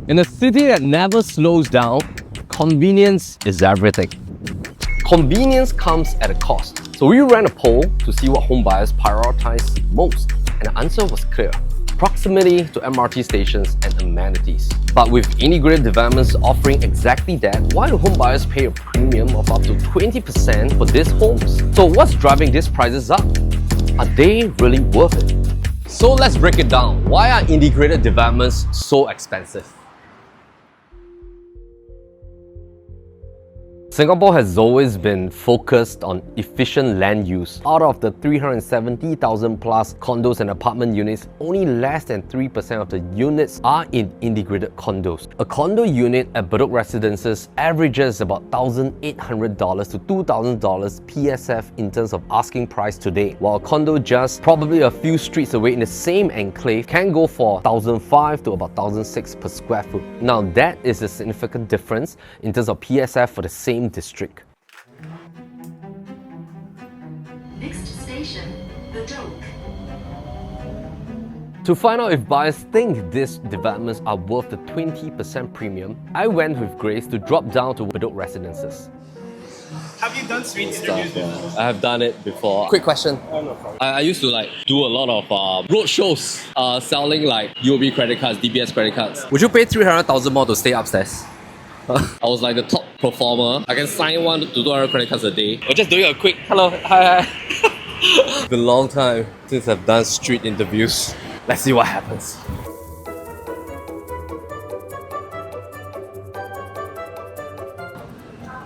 In a city that never slows down, convenience is everything. Convenience comes at a cost. So we ran a poll to see what home buyers prioritize most, and the answer was clear: proximity to MRT stations and amenities. But with integrated developments offering exactly that, why do home buyers pay a premium of up to 20% for these homes? So what's driving these prices up? Are they really worth it? So let's break it down. Why are integrated developments so expensive? Singapore has always been focused on efficient land use. Out of the 370,000 plus condos and apartment units, only less than 3% of the units are in integrated condos. A condo unit at Bedok Residences averages about $1,800 to $2,000 PSF in terms of asking price today, while a condo just probably a few streets away in the same enclave can go for $1,500 to about $1,600 per square foot. Now that is a significant difference in terms of PSF for the same district. Next station, Bedok. To find out if buyers think these developments are worth the 20% premium, I went with Grayce to drop down to Bedok Residences. Have you done street interviews before? I have done it before. Quick question. Oh, no problem. I used to do a lot of road shows selling UOB credit cards, DBS credit cards. Would you pay 300,000 more to stay upstairs? I was like the top performer. I can sign 100 to 200 credit cards a day. We're just doing a quick hello, hi. It's been a long time since I've done street interviews. Let's see what happens.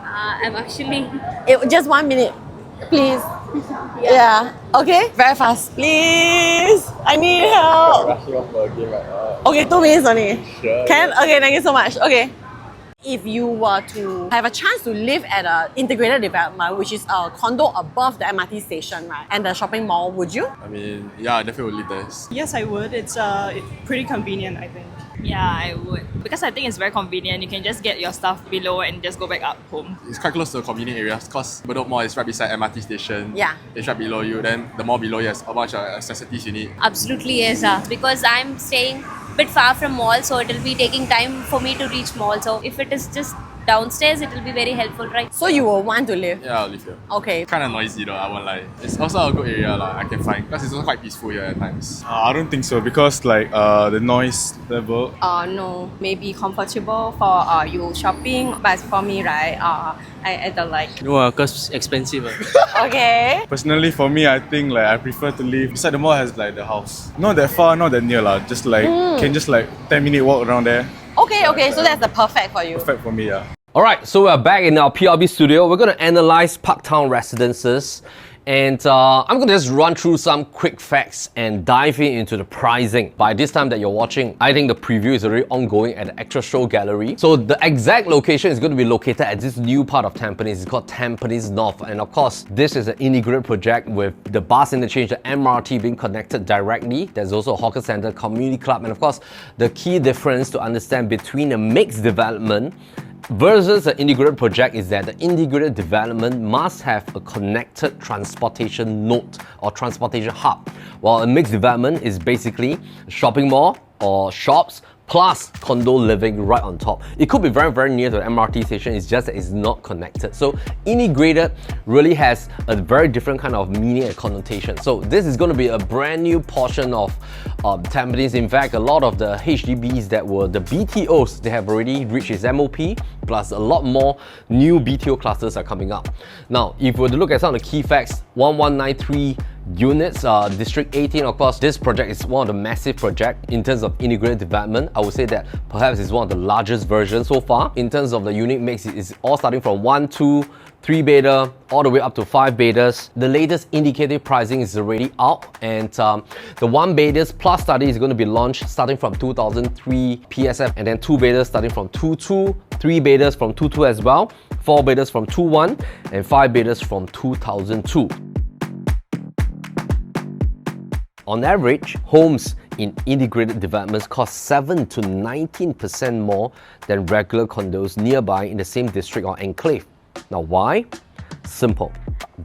I'm actually... Just 1 minute, please. Yeah. Okay, very fast. Please. I need help. Rushing off for a game right now. Okay, 2 minutes only. Sure. Can? Okay, thank you so much. Okay. If you were to have a chance to live at an integrated development, which is a condo above the MRT station, right, and the shopping mall, would you? I mean, yeah, I definitely would live there. Yes, I would. It's pretty convenient, I think. Yeah, I would. Because I think it's very convenient. You can just get your stuff below and just go back up home. It's quite close to convenient areas because Bedok Mall is right beside MRT station. Yeah. It's right below you. Then the mall below you has a bunch of necessities you need. Absolutely yes, because I'm staying a bit far from mall, so it'll be taking time for me to reach mall. So if it is just downstairs, it will be very helpful, right? So you will want to live? Yeah, I'll live here. Okay. Kind of noisy though, I won't lie. It's also a good area I can find because it's also quite peaceful here at times. I don't think so because the noise level. No, maybe comfortable for you shopping, but for me, right, I don't like. No, because expensive. Okay. Personally, for me, I think I prefer to live beside the mall has the house. Not that far, not that near Just can just 10-minute walk around there. Okay, so that's the perfect for you. Perfect for me, yeah. Alright, so we're back in our PRB studio. We're going to analyze Parktown Residences. And I'm going to just run through some quick facts and dive into the pricing. By this time that you're watching, I think the preview is already ongoing at the Extra Show Gallery. So the exact location is going to be located at this new part of Tampines. It's called Tampines North. And of course, this is an integrated project with the bus interchange, the MRT being connected directly. There's also a hawker center, community club. And of course, the key difference to understand between a mixed development versus an integrated project is that the integrated development must have a connected transportation node or transportation hub, while a mixed development is basically a shopping mall or shops plus condo living right on top. It could be very, very near to the MRT station, it's just that it's not connected. So integrated really has a very different kind of meaning and connotation. So this is going to be a brand new portion of Tampines. In fact, a lot of the HDBs that were the BTOs, they have already reached its MOP, plus a lot more new BTO clusters are coming up. Now, if we were to look at some of the key facts, 1193 units, District 18, of course, this project is one of the massive projects in terms of integrated development. I would say that perhaps it's one of the largest versions so far. In terms of the unit mix, it's all starting from 1, 2, 3 beta, all the way up to 5 betas. The latest indicative pricing is already out, and the 1 betas plus study is going to be launched starting from 2003 PSF, and then 2 betas starting from 2.2, 3 betas from 2.2 as well, 4 betas from 2.1, and 5 betas from 2002. On average, homes in integrated developments cost 7 to 19% more than regular condos nearby in the same district or enclave. Now why? Simple.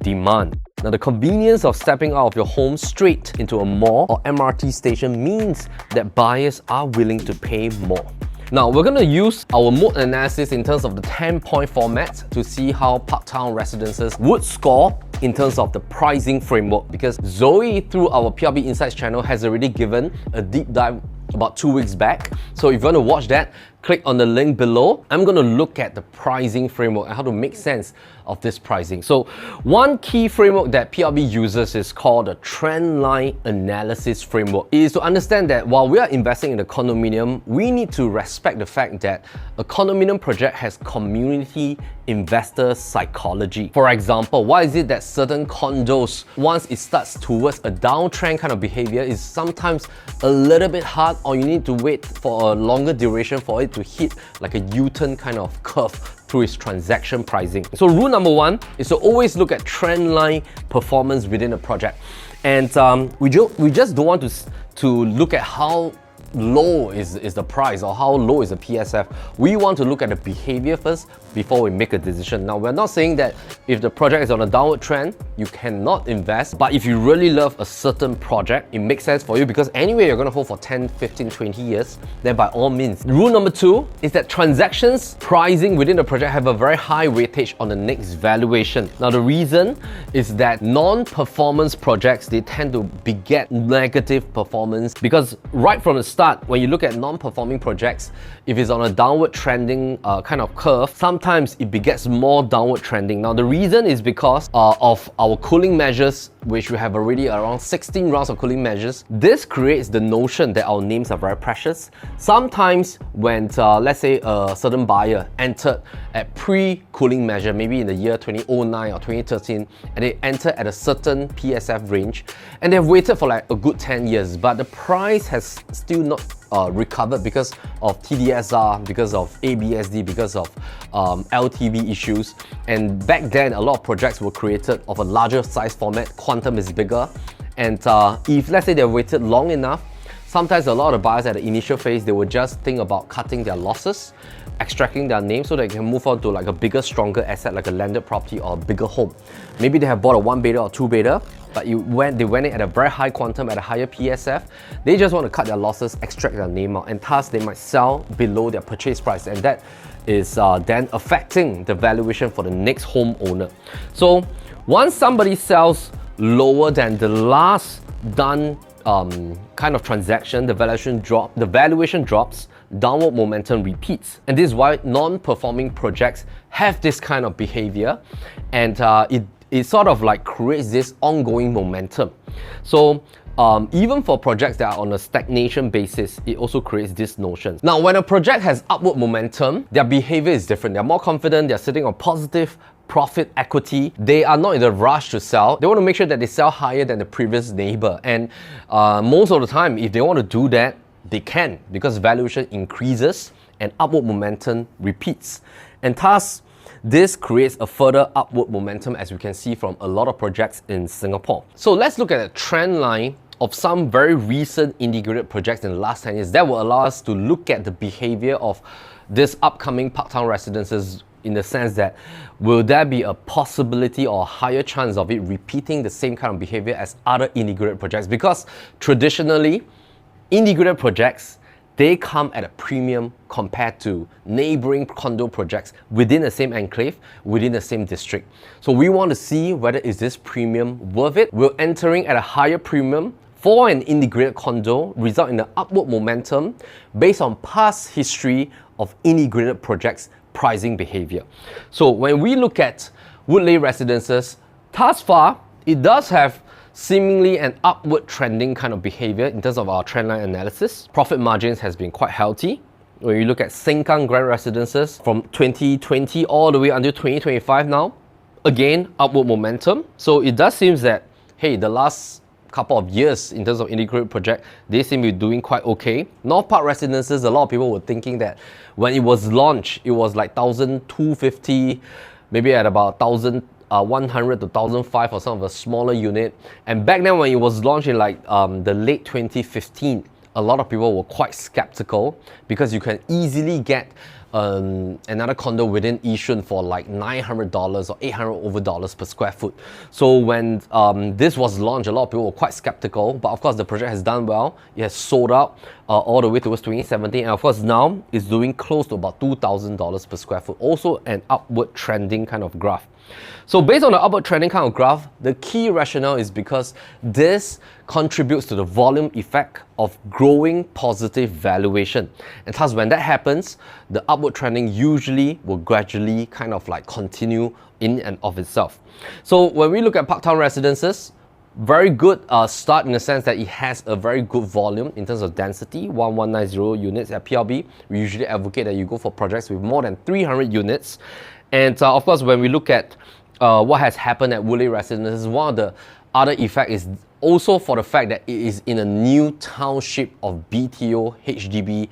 Demand. Now the convenience of stepping out of your home straight into a mall or MRT station means that buyers are willing to pay more. Now, we're going to use our mode analysis in terms of the 10-point format to see how Parktown Residences would score in terms of the pricing framework, because Zoe, through our PRB Insights channel, has already given a deep dive about 2 weeks back. So if you want to watch that, click on the link below. I'm going to look at the pricing framework and how to make sense of this pricing. So one key framework that PRB uses is called the Trendline analysis framework. It is to understand that while we are investing in a condominium, we need to respect the fact that a condominium project has community investor psychology. For example, why is it that certain condos, once it starts towards a downtrend kind of behavior, is sometimes a little bit hard, or you need to wait for a longer duration for it to hit like a U-turn kind of curve through its transaction pricing. So rule number one is to always look at trend line performance within a project. And we just don't want to look at how low is the price or how low is the PSF. We want to look at the behavior first before we make a decision. Now, we're not saying that if the project is on a downward trend, you cannot invest, but if you really love a certain project, it makes sense for you because anyway, you're going to hold for 10, 15, 20 years, then by all means. Rule number two is that transactions pricing within the project have a very high weightage on the next valuation. Now, the reason is that non-performance projects, they tend to beget negative performance because right from the start, when you look at non-performing projects, if it's on a downward trending kind of curve, sometimes it begets more downward trending. Now, the reason is because of our cooling measures, which we have already around 16 rounds of cooling measures. This creates the notion that our names are very precious. Sometimes when, let's say, a certain buyer entered at pre-cooling measure, maybe in the year 2009 or 2013, and they entered at a certain PSF range, and they've waited for like a good 10 years, but the price has still not recovered because of TDSR, because of ABSD, because of LTV issues. And back then, a lot of projects were created of a larger size format, quantum is bigger. And if let's say they've waited long enough, sometimes a lot of buyers at the initial phase, they would just think about cutting their losses, extracting their name so they can move on to like a bigger, stronger asset like a landed property or a bigger home. Maybe they have bought a 1-bedder or 2-bedder, but they went in at a very high quantum, at a higher PSF. They just want to cut their losses, extract their name out, and thus they might sell below their purchase price, and that is then affecting the valuation for the next homeowner. So once somebody sells lower than the last done kind of transaction, the valuation drops, downward momentum repeats. And this is why non-performing projects have this kind of behavior, and it sort of like creates this ongoing momentum. So even for projects that are on a stagnation basis, it also creates this notion. Now, when a project has upward momentum, their behavior is different. They're more confident, they're sitting on positive profit equity. They are not in a rush to sell. They want to make sure that they sell higher than the previous neighbor. And most of the time, if they want to do that, they can, because valuation increases and upward momentum repeats. And thus, this creates a further upward momentum, as we can see from a lot of projects in Singapore. So let's look at a trend line of some very recent integrated projects in the last 10 years that will allow us to look at the behavior of this upcoming Parktown Residences, in the sense that will there be a possibility or a higher chance of it repeating the same kind of behavior as other integrated projects? Because traditionally, integrated projects, they come at a premium compared to neighboring condo projects within the same enclave, within the same district. So we want to see whether is this premium worth it. Will entering at a higher premium for an integrated condo result in an upward momentum based on past history of integrated projects pricing behavior. So when we look at Woodleigh Residences, thus far, it does have seemingly an upward trending kind of behavior in terms of our trendline analysis. Profit margins has been quite healthy. When you look at Sengkang Grand Residences from 2020 all the way until 2025 now, again, upward momentum. So it does seem that, hey, the last couple of years in terms of integrated project, they seem to be doing quite okay. North Park Residences, a lot of people were thinking that when it was launched, it was like 1,250, maybe at about 1,100 to 1,005 for some of the smaller unit. And back then when it was launched in like the late 2015, a lot of people were quite skeptical because you can easily get another condo within Yishun for like $900 or $800 over per square foot. So when this was launched, a lot of people were quite skeptical, but of course the project has done well. It has sold out all the way towards 2017, and of course now it's doing close to about $2,000 per square foot. Also an upward trending kind of graph. So based on the upward trending kind of graph, the key rationale is because this contributes to the volume effect of growing positive valuation. And thus when that happens, the upward trending usually will gradually kind of like continue in and of itself. So when we look at Parktown Residences, very good start in the sense that it has a very good volume in terms of density, 1190 units at PLB. We usually advocate that you go for projects with more than 300 units. And of course, when we look at what has happened at Woodleigh Residences, one of the other effect is also for the fact that it is in a new township of BTO HDB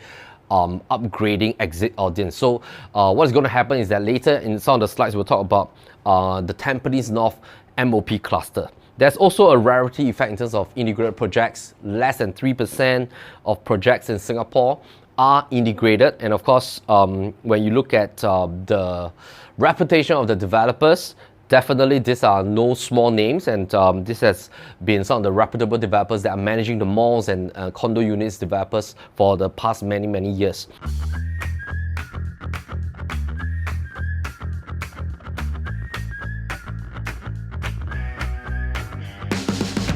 upgrading exit audience. So what is going to happen is that later in some of the slides we'll talk about the Tampines North MOP cluster. There's also a rarity effect in terms of integrated projects. Less than 3% of projects in Singapore are integrated, and of course when you look at the reputation of the developers, definitely these are no small names, and this has been some of the reputable developers that are managing the malls and condo units developers for the past many years.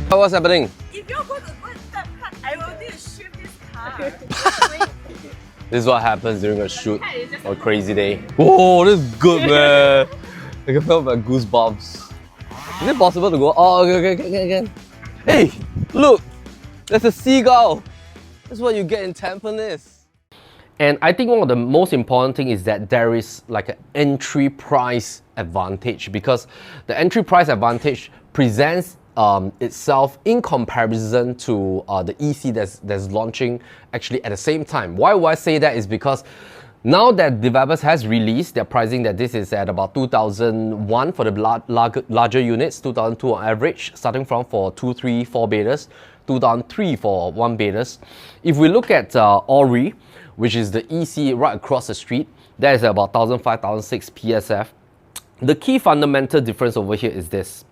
What's happening? If you're going to go and step cut, I will need to shift this car. This is what happens during a shoot or a crazy day. Whoa, this is good, man. I can feel my goosebumps. Is it possible to go? Oh, okay. Hey, look, there's a seagull. That's what you get in Tampines. And I think one of the most important thing is that there is like an entry price advantage, because the entry price advantage presents itself in comparison to the EC that's launching actually at the same time. Why would I say that is because now that developers has released their pricing, that this is at about 2001 for the larger units, 2002 on average, starting from for 2, 3, 4 beders, 2003 for 1 beders. If we look at Ori, which is the EC right across the street, that is about 1,500, 1,600 PSF. The key fundamental difference over here is this.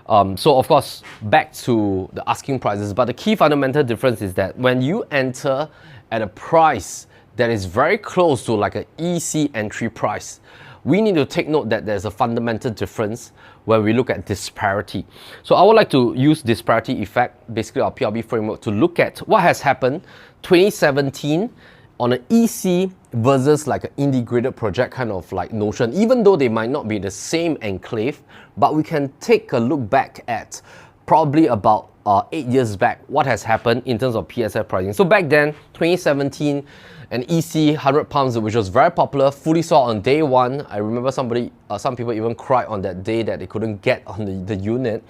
So of course, back to the asking prices, but the key fundamental difference is that when you enter at a price that is very close to like an EC entry price, we need to take note that there's a fundamental difference when we look at disparity. So I would like to use disparity effect, basically our PLB framework, to look at what has happened 2017 on an EC versus like an integrated project kind of like notion, even though they might not be the same enclave, but we can take a look back at probably about 8 years back, what has happened in terms of PSF pricing. So back then, 2017, an EC 100 pounds, which was very popular, fully sold on day one. I remember some people even cried on that day that they couldn't get on the unit.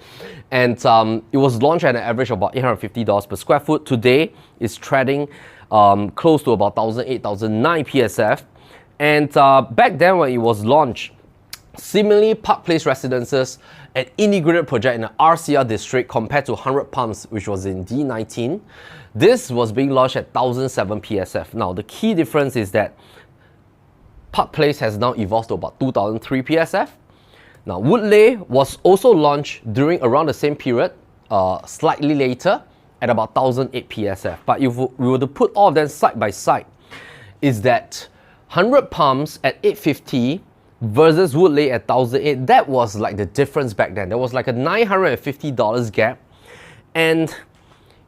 And it was launched at an average of about $850 per square foot. Today, it's trading close to about 1,008, 1,009 PSF. And back then when it was launched, similarly, Park Place Residences, an integrated project in the RCR district compared to 100 pumps, which was in D19. This was being launched at 1,007 PSF. Now, the key difference is that Park Place has now evolved to about 2,003 PSF. Now, Woodleigh was also launched during around the same period, slightly later, at about 1,008 PSF. But if we were to put all of them side by side, is that 100 pumps at 850 versus Woodleigh at 1,008, that was like the difference back then. There was like a $950 gap. And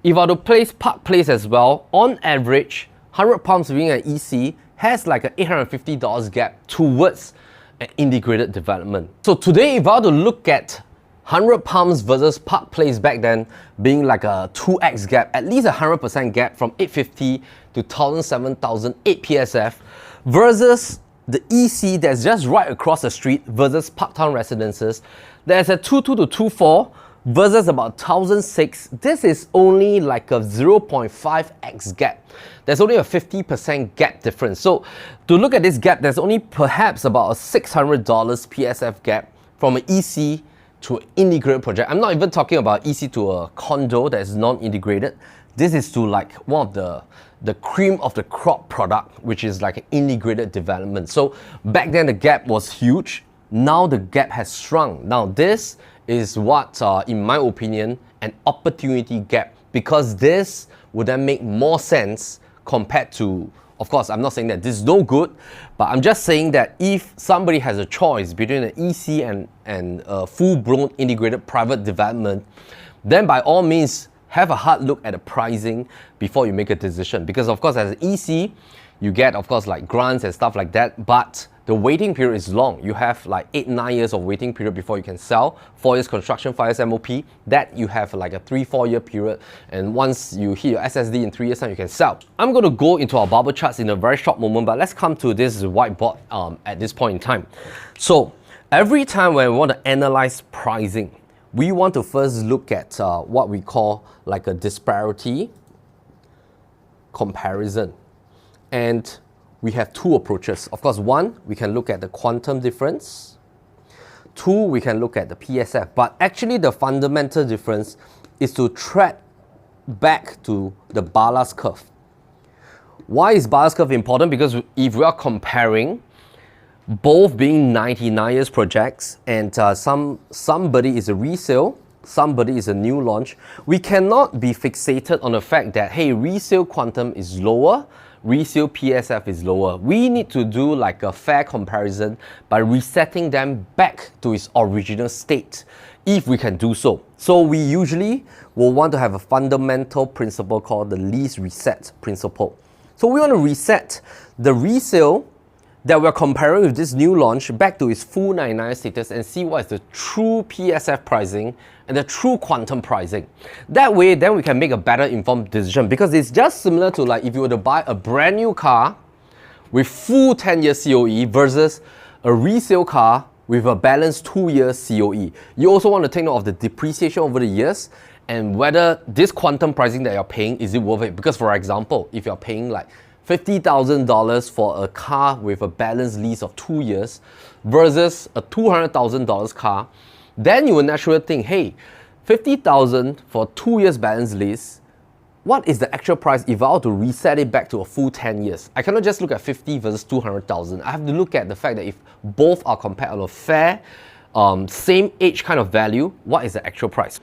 if I were to place Park Place as well, on average, 100 pumps being an EC has like an $850 gap towards an integrated development. So today, if I were to look at 100 pumps versus Park Place back then being like a 2x gap, at least a 100% gap from 850 to 1,007, 1,008 PSF versus the EC that's just right across the street versus Parktown Residences, there's a 22 to 24 versus about 1,006. This is only like a 0.5x gap. There's only a 50% gap difference. So to look at this gap, there's only perhaps about a $600 PSF gap from an EC to an integrated project. I'm not even talking about EC to a condo that is non-integrated. This is to like one of the cream of the crop product, which is like an integrated development. So back then the gap was huge. Now the gap has shrunk. Now this is what, in my opinion, an opportunity gap, because this would then make more sense compared to, of course, I'm not saying that this is no good, but I'm just saying that if somebody has a choice between an EC and a full-blown integrated private development, then by all means, have a hard look at the pricing before you make a decision. Because of course, as an EC, you get, of course, like grants and stuff like that, but the waiting period is long. You have like 8-9 years of waiting period before you can sell, 4 years construction, 5 years MOP, that you have like a 3-4 year period, and once you hit your SSD in 3 years time, you can sell. I'm going to go into our bubble charts in a very short moment, but let's come to this whiteboard at this point in time. So every time when we want to analyze pricing, we want to first look at what we call like a disparity comparison. And we have two approaches. Of course, one, we can look at the quantum difference. Two, we can look at the PSF. But actually the fundamental difference is to track back to the Ballas curve. Why is Ballas curve important? Because if we are comparing both being 99 years projects and somebody is a resale, somebody is a new launch, we cannot be fixated on the fact that, hey, resale quantum is lower, resale PSF is lower. We need to do like a fair comparison by resetting them back to its original state, if we can do so. So we usually will want to have a fundamental principle called the least reset principle. So we want to reset the resale that we're comparing with this new launch back to its full 99 status and see what is the true PSF pricing and the true quantum pricing. That way, then we can make a better informed decision, because it's just similar to like if you were to buy a brand new car with full 10-year COE versus a resale car with a balanced 2-year COE. You also want to take note of the depreciation over the years and whether this quantum pricing that you're paying, is it worth it? Because for example, if you're paying like $50,000 for a car with a balanced lease of 2 years versus a $200,000 car, then you will naturally think, hey, $50,000 for 2 years balance lease, what is the actual price if I were to reset it back to a full 10 years? I cannot just look at 50 versus 200,000. I have to look at the fact that if both are compared on a fair, same age kind of value, what is the actual price?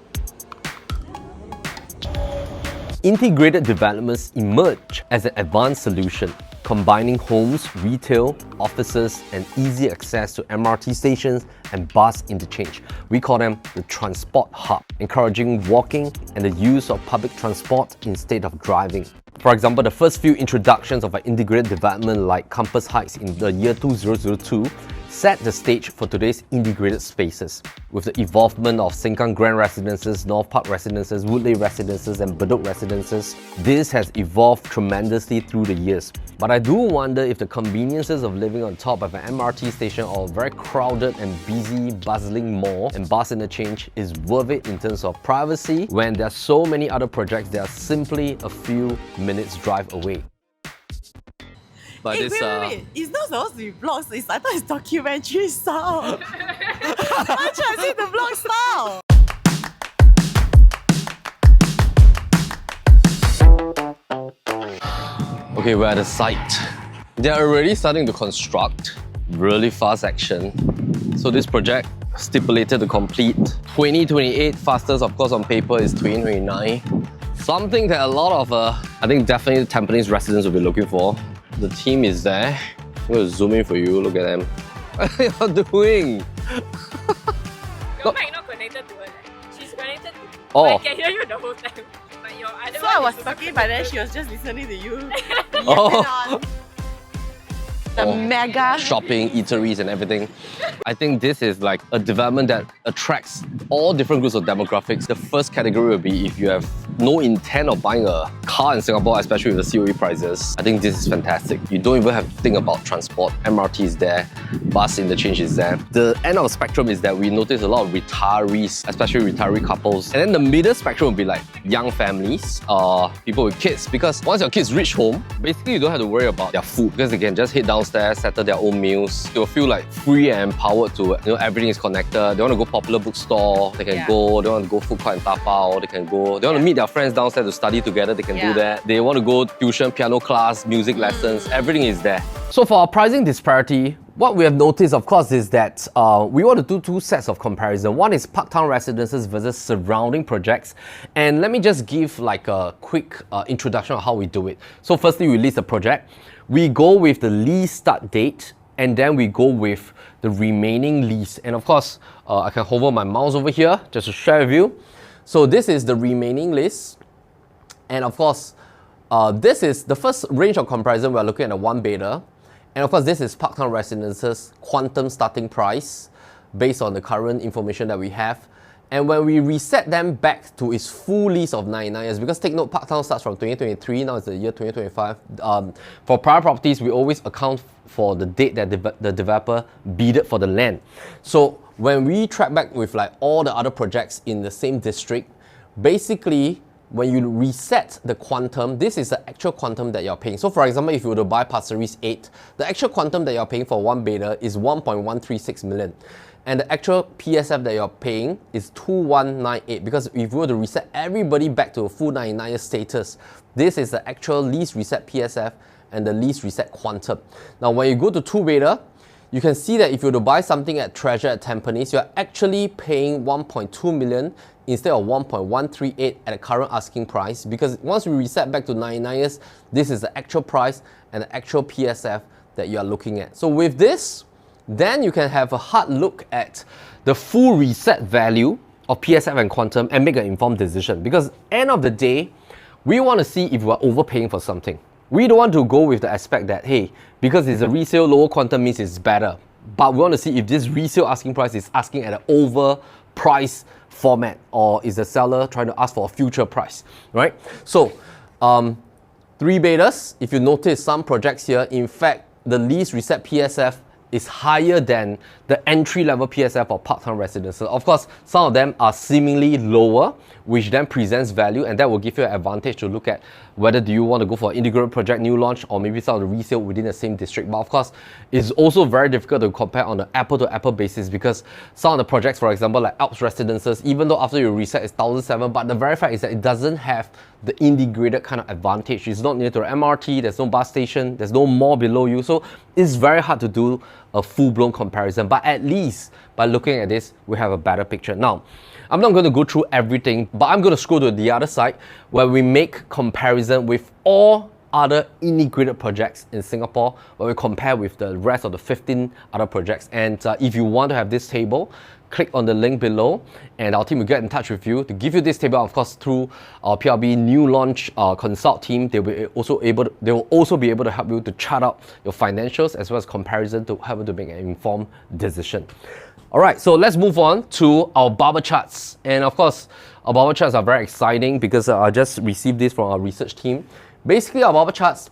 Integrated developments emerge as an advanced solution, combining homes, retail, offices, and easy access to MRT stations and bus interchange. We call them the transport hub, encouraging walking and the use of public transport instead of driving. For example, the first few introductions of an integrated development like Campus Heights in the year 2002 set the stage for today's integrated spaces. With the evolvement of Sengkang Grand Residences, North Park Residences, Woodley Residences and Bedok Residences, this has evolved tremendously through the years. But I do wonder if the conveniences of living on top of an MRT station or a very crowded and busy, bustling mall and bus interchange is worth it in terms of privacy when there are so many other projects that are simply a few minutes drive away. But Hey, wait. It's not supposed to be vlogs. I thought it's documentary style. Why should I see the vlog style? Okay, we're at the site. They're already starting to construct. Really fast action. So this project stipulated to complete 2028. Fastest, of course, on paper is 2029. Something that a lot of, I think definitely Tampines residents will be looking for. The team is there. I'm going to zoom in for you. Look at them. What are you doing? Your mic not connected to her. She's connected to you. Oh. I can hear you the whole time. But your other So one I was is talking, but then she was just listening to you. Oh. The mega shopping, eateries and everything. I think this is like a development that attracts all different groups of demographics. The first category will be if you have no intent of buying a car in Singapore, especially with the COE prices. I think this is fantastic. You don't even have to think about transport. MRT is there, bus interchange is there. The end of the spectrum is that we notice a lot of retirees, especially retiree couples. And then the middle spectrum will be like young families, people with kids. Because once your kids reach home, basically you don't have to worry about their food because they can just head downstairs, settle their own meals. They'll feel like free and empowered to, everything is connected. They want to go popular bookstore, they can go. They want to go food court and tapao, they can go. They want to meet their friends downstairs to study together, they can do Yeah. that. They want to go tuition, piano class, music lessons, everything is there. So for our pricing disparity, what we have noticed, of course, is that we want to do two sets of comparison. One is Parktown Residences versus surrounding projects. And let me just give like a quick introduction of how we do it. So firstly, we list a project. We go with the lease start date, and then we go with the remaining lease. And of course, I can hover my mouse over here just to share with you. So this is the remaining lease. And of course, this is the first range of comparison. We're looking at a 1 beta. And of course, this is Parktown Residence's quantum starting price based on the current information that we have. And when we reset them back to its full lease of 99 years, because take note, Parktown starts from 2023, now it's the year 2025. For private properties, we always account for the date that the developer bidded for the land. So when we track back with like all the other projects in the same district, basically, when you reset the quantum, this is the actual quantum that you're paying. So for example, if you were to buy Pasir Ris 8, the actual quantum that you're paying for 1 beta is 1.136 million. And the actual PSF that you're paying is 2198, because if you were to reset everybody back to a full 99 year status, this is the actual lease reset PSF and the lease reset quantum. Now when you go to 2 beta, you can see that if you were to buy something at Treasure at Tampines, you're actually paying 1.2 million instead of 1.138 at the current asking price, because once we reset back to 99 years, this is the actual price and the actual PSF that you are looking at. So with this, then you can have a hard look at the full reset value of PSF and quantum and make an informed decision, because end of the day, we want to see if we're overpaying for something. We don't want to go with the aspect that, hey, because it's a resale, lower quantum means it's better. But we want to see if this resale asking price is asking at an overpriced format, or is the seller trying to ask for a future price, right? So, 3 betas, if you notice some projects here, in fact, the lease reset PSF is higher than the entry-level PSF of Parktown Residences. Of course, some of them are seemingly lower, which then presents value, and that will give you an advantage to look at whether do you want to go for an integrated project new launch or maybe some of the resale within the same district. But of course, it's also very difficult to compare on an apple-to-apple basis, because some of the projects, for example, like Alps Residences, even though after you reset it's 1,007, but the very fact is that it doesn't have the integrated kind of advantage. It's not near to the MRT, there's no bus station, there's no mall below you, so it's very hard to do a full-blown comparison. But at least by looking at this, we have a better picture. Now, I'm not going to go through everything, but I'm going to scroll to the other side where we make comparison with all other integrated projects in Singapore, where we compare with the rest of the 15 other projects. And if you want to have this table, click on the link below and our team will get in touch with you to give you this table, of course, through our PRB new launch consult team. They will also be able to help you to chart out your financials as well as comparison to help you to make an informed decision. All right, so let's move on to our bubble charts. And of course, our bubble charts are very exciting because I just received this from our research team. Basically, our bubble charts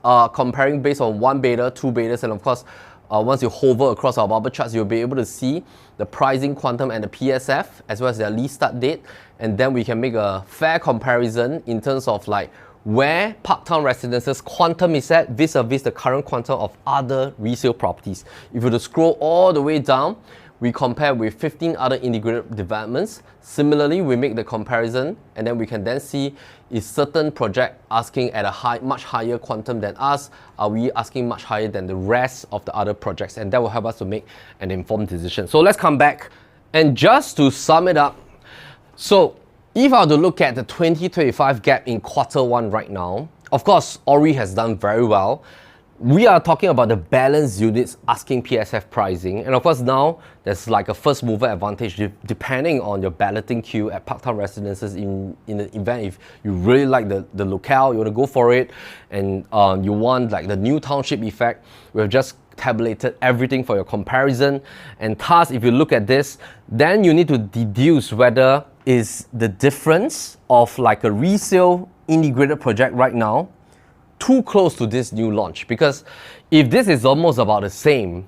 are comparing based on 1 beta, 2 betas, and of course, once you hover across our bubble charts, you'll be able to see the pricing quantum and the PSF as well as their lease start date. And then we can make a fair comparison in terms of like where Parktown Residences quantum is at vis-a-vis the current quantum of other resale properties. If you were to scroll all the way down, we compare with 15 other integrated developments. Similarly, we make the comparison and then we can then see is certain project asking at a much higher quantum than us? Are we asking much higher than the rest of the other projects? And that will help us to make an informed decision. So let's come back. And just to sum it up, so if I were to look at the 2025 gap in Q1 right now, of course, Ori has done very well. We are talking about the balance units asking PSF pricing. And of course, now there's like a first mover advantage depending on your balloting queue at Parktown Residences in the event if you really like the locale, you want to go for it, and you want like the new township effect. We've just tabulated everything for your comparison. And thus, if you look at this, then you need to deduce whether is the difference of like a resale integrated project right now too close to this new launch. Because if this is almost about the same,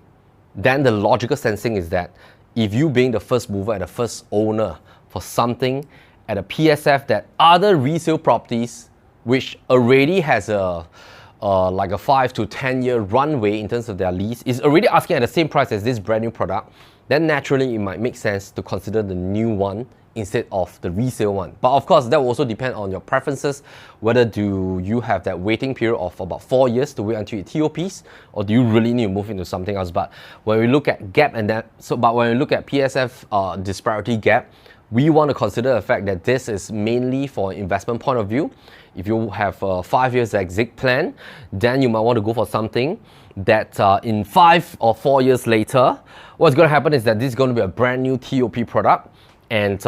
then the logical sensing is that if you being the first mover and the first owner for something at a PSF that other resale properties which already has like a 5 to 10 year runway in terms of their lease is already asking at the same price as this brand new product, then naturally it might make sense to consider the new one instead of the resale one. But of course, that will also depend on your preferences, whether do you have that waiting period of about 4 years to wait until it TOPs, or do you really need to move into something else. But when we look at gap and that, but when we look at PSF disparity gap, we want to consider the fact that this is mainly for an investment point of view. If you have a 5 years exit plan, then you might want to go for something that in 5 or 4 years later, what's going to happen is that this is going to be a brand new TOP product. And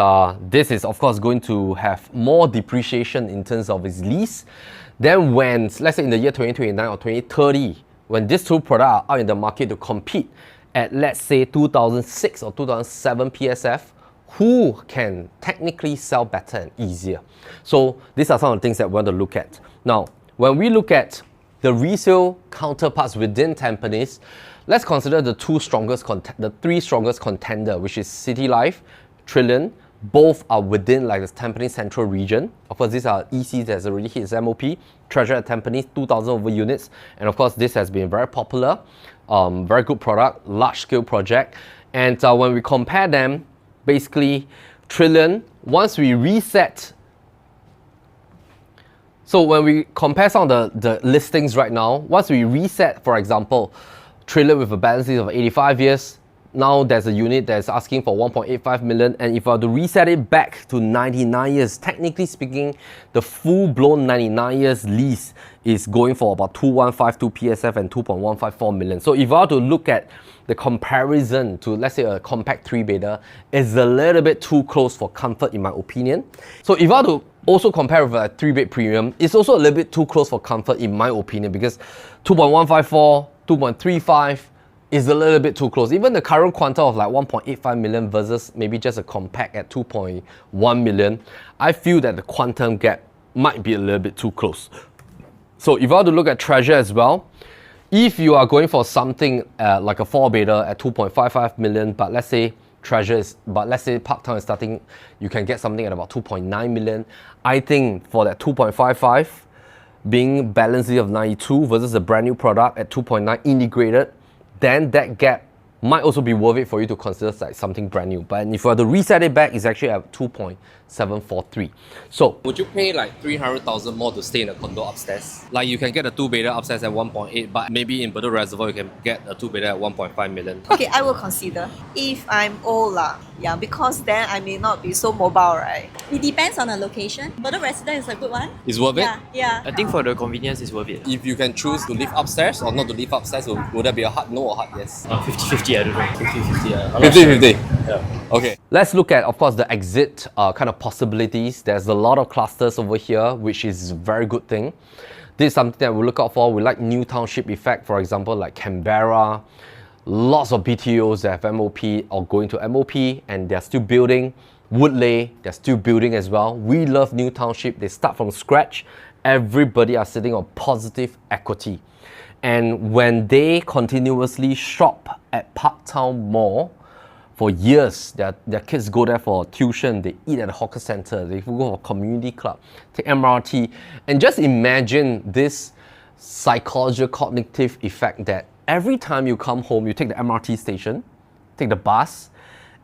this is of course going to have more depreciation in terms of its lease. Then when, let's say in the year 2029 or 2030, when these two products are out in the market to compete at, let's say, 2006 or 2007 PSF, who can technically sell better and easier? So these are some of the things that we want to look at. Now, when we look at the resale counterparts within Tampines, let's consider the three strongest contender, which is City Life, Trillion. Both are within like the Tampines Central region. Of course, these are ECs that has already hit its MOP. Treasure at Tampines, 2,000 over units. And of course, this has been very popular, very good product, large scale project. And when we compare them, basically, Trillion, once we reset, so when we compare some of the listings right now, once we reset, for example, Trillion with a balance sheet of 85 years, now there's a unit that's asking for 1.85 million, and if I were to reset it back to 99 years, technically speaking, the full-blown 99 years lease is going for about 2,152 PSF and 2.154 million. So if I were to look at the comparison to, let's say, a compact 3-beta, is a little bit too close for comfort in my opinion. So if I were to also compare with a 3-bed premium, it's also a little bit too close for comfort in my opinion, because 2.154, 2.35 is a little bit too close. Even the current quantum of like 1.85 million versus maybe just a compact at 2.1 million, I feel that the quantum gap might be a little bit too close. So if I were to look at Treasure as well, if you are going for something like a 4-beta at 2.55 million, but let's say Parktown is starting, you can get something at about 2.9 million. I think for that 2.55, being balance of 92 versus a brand new product at 2.9 integrated, then that gap might also be worth it for you to consider like something brand new. But if you were to reset it back, it's actually at 2.743. So would you pay like 300,000 more to stay in a condo upstairs? Like you can get a 2-beta upstairs at 1.8, but maybe in Bedok Reservoir you can get a 2-beta at 1.5 million. Okay, I will consider if I'm old lah. Yeah, because then I may not be so mobile, right? It depends on the location. Bedok Residence is a good one. It's worth it? Yeah. I think for the convenience, it's worth it. If you can choose to live upstairs or not to live upstairs, would that be a hard no or hard yes? 50-50, I don't know. 50-50, 50-50. Yeah. Okay. Let's look at, of course, the exit kind of possibilities. There's a lot of clusters over here, which is a very good thing. This is something that we look out for. We like new township effect, for example, like Canberra. Lots of BTOs that have MOP or going to MOP, and they're still building. Woodley, they're still building as well. We love new township. They start from scratch. Everybody are sitting on positive equity. And when they continuously shop at Parktown Mall for years, their kids go there for tuition, they eat at the hawker center, they go for community club, take MRT, and just imagine this psychological cognitive effect that every time you come home, you take the MRT station, take the bus,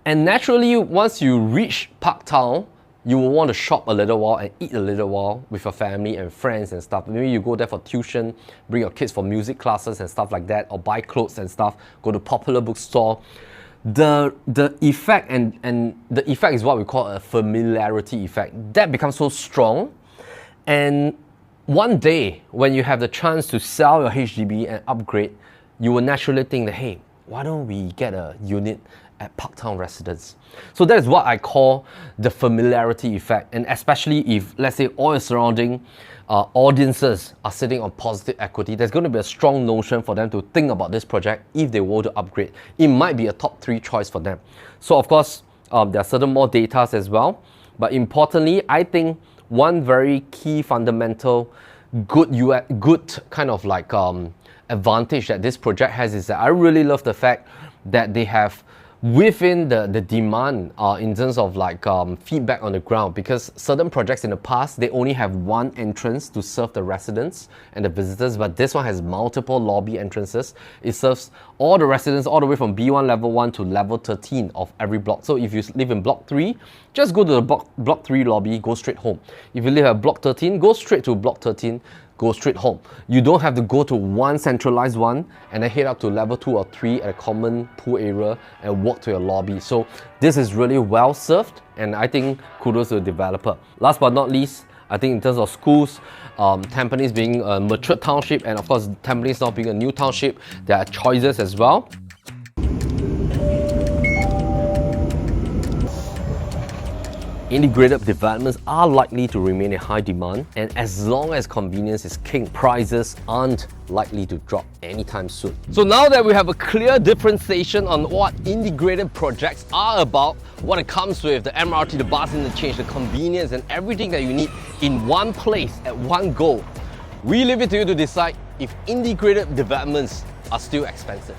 and naturally, once you reach Parktown, you will want to shop a little while and eat a little while with your family and friends and stuff. Maybe you go there for tuition, bring your kids for music classes and stuff like that, or buy clothes and stuff, go to popular bookstore. The effect and the effect is what we call a familiarity effect. That becomes so strong, and one day when you have the chance to sell your HDB and upgrade, you will naturally think that, hey, why don't we get a unit at Parktown Residence? So that is what I call the familiarity effect, and especially if, let's say, all your surrounding audiences are sitting on positive equity, there's going to be a strong notion for them to think about this project if they were to upgrade. It might be a top 3 choice for them. So of course, there are certain more data as well, but importantly, I think one very key fundamental good kind of like advantage that this project has is that I really love the fact that they have within the demand in terms of like feedback on the ground, because certain projects in the past, they only have one entrance to serve the residents and the visitors, but this one has multiple lobby entrances. It serves all the residents all the way from B1 level 1 to level 13 of every block. So if you live in block 3, just go to the block 3 lobby, go straight home. If you live at block 13, go straight to block 13, go straight home. You don't have to go to one centralized one and then head up to level 2 or 3 at a common pool area and walk to your lobby. So this is really well served, and I think kudos to the developer. Last but not least, I think in terms of schools, Tampines being a mature township, and of course Tampines not being a new township, there are choices as well. Integrated developments are likely to remain in high demand, and as long as convenience is king, prices aren't likely to drop anytime soon. So now that we have a clear differentiation on what integrated projects are about, what it comes with, the MRT, the bus interchange, the convenience and everything that you need in one place at one go, we leave it to you to decide if integrated developments are still expensive.